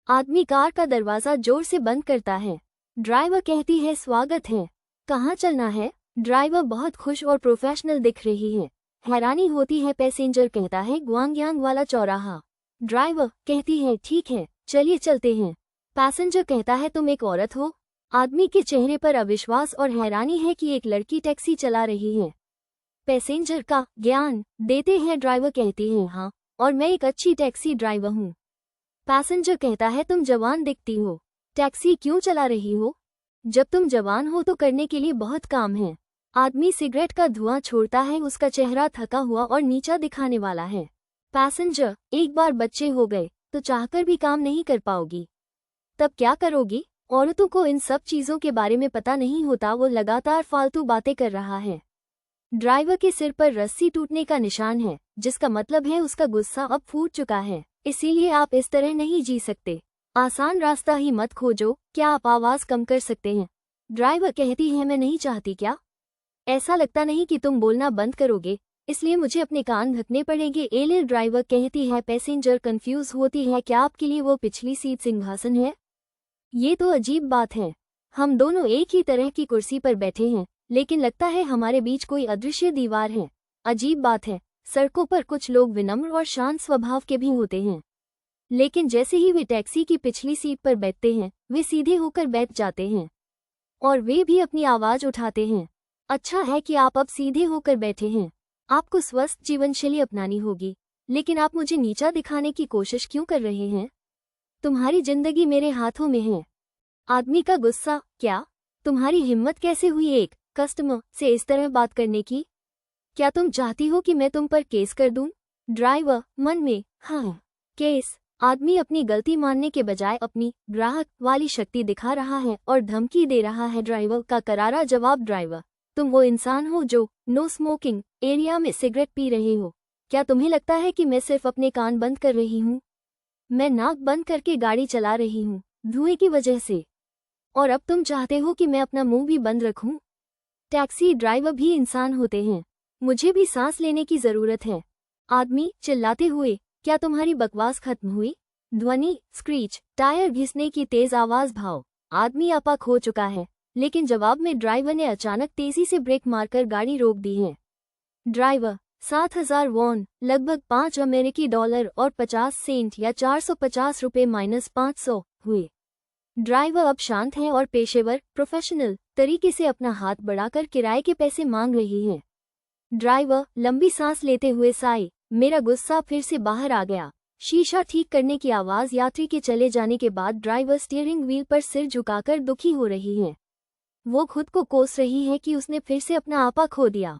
आदमी कार का दरवाजा जोर से बंद करता है। ड्राइवर कहती है स्वागत है, कहाँ चलना है? ड्राइवर बहुत खुश और प्रोफेशनल दिख रही है। हैरानी होती है। पैसेंजर कहता है ग्वांगयांग वाला चौराहा। ड्राइवर कहती है ठीक है, चलिए चलते हैं। पैसेंजर कहता है तुम एक औरत हो? आदमी के चेहरे पर अविश्वास और हैरानी है कि एक लड़की टैक्सी चला रही है। पैसेंजर का ज्ञान देते हैं। ड्राइवर कहती है हाँ, और मैं एक अच्छी टैक्सी ड्राइवर हूँ। पैसेंजर कहता है तुम जवान दिखती हो, टैक्सी क्यों चला रही हो? जब तुम जवान हो तो करने के लिए बहुत काम है। आदमी सिगरेट का धुआं छोड़ता है। उसका चेहरा थका हुआ और नीचा दिखाने वाला है। पैसेंजर एक बार बच्चे हो गए तो चाहकर भी काम नहीं कर पाओगी, तब क्या करोगी? औरतों को इन सब चीजों के बारे में पता नहीं होता। वो लगातार फालतू बातें कर रहा है। ड्राइवर के सिर पर रस्सी टूटने का निशान है, जिसका मतलब है उसका गुस्सा अब फूट चुका है। इसीलिए आप इस तरह नहीं जी सकते। आसान रास्ता ही मत खोजो। क्या आप आवाज कम कर सकते हैं? ड्राइवर कहती है मैं नहीं चाहती। क्या ऐसा लगता नहीं कि तुम बोलना बंद करोगे, इसलिए मुझे अपने कान ढकने पड़ेंगे। एलियन ड्राइवर कहती है। पैसेंजर कंफ्यूज होती है। क्या आपके लिए वो पिछली सीट सिंहासन है? ये तो अजीब बात है। हम दोनों एक ही तरह की कुर्सी पर बैठे हैं, लेकिन लगता है हमारे बीच कोई अदृश्य दीवार है। अजीब बात है, सड़कों पर कुछ लोग विनम्र और शांत स्वभाव के भी होते हैं, लेकिन जैसे ही वे टैक्सी की पिछली सीट पर बैठते हैं वे सीधे होकर बैठ जाते हैं, और वे भी अपनी आवाज उठाते हैं। अच्छा है कि आप अब सीधे होकर बैठे हैं। आपको स्वस्थ जीवनशैली अपनानी होगी, लेकिन आप मुझे नीचा दिखाने की कोशिश क्यों कर रहे हैं? तुम्हारी जिंदगी मेरे हाथों में है। आदमी का गुस्सा, क्या तुम्हारी हिम्मत कैसे हुई एक कस्टमर से इस तरह बात करने की? क्या तुम चाहती हो कि मैं तुम पर केस कर दूं? ड्राइवर मन में हाँ, केस। आदमी अपनी गलती मानने के बजाय अपनी ग्राहक वाली शक्ति दिखा रहा है और धमकी दे रहा है। ड्राइवर का करारा जवाब। ड्राइवर तुम वो इंसान हो जो नो स्मोकिंग एरिया में सिगरेट पी रहे हो। क्या तुम्हें लगता है कि मैं सिर्फ अपने कान बंद कर रही हूँ? मैं नाक बंद करके गाड़ी चला रही हूँ धुएं की वजह से, और अब तुम चाहते हो कि मैं अपना मुंह भी बंद रखूं? टैक्सी ड्राइवर भी इंसान होते हैं, मुझे भी सांस लेने की जरूरत है। आदमी चिल्लाते हुए, क्या तुम्हारी बकवास खत्म हुई? ध्वनि स्क्रीच, टायर घिसने की तेज आवाज। भाव, आदमी आपा खो चुका है, लेकिन जवाब में ड्राइवर ने अचानक तेजी से ब्रेक मारकर गाड़ी रोक दी है। ड्राइवर 7,000 वॉन लगभग $5 और 50 सेंट या 450 रुपये -500 हुए। ड्राइवर अब शांत है और पेशेवर प्रोफेशनल तरीके से अपना हाथ बढ़ाकर किराए के पैसे मांग रही है। ड्राइवर लंबी सांस लेते हुए साई, मेरा गुस्सा फिर से बाहर आ गया। शीशा ठीक करने की आवाज। यात्री के चले जाने के बाद ड्राइवर स्टीयरिंग व्हील पर सिर झुकाकर दुखी हो रही है। वो खुद को कोस रही है कि उसने फिर से अपना आपा खो दिया।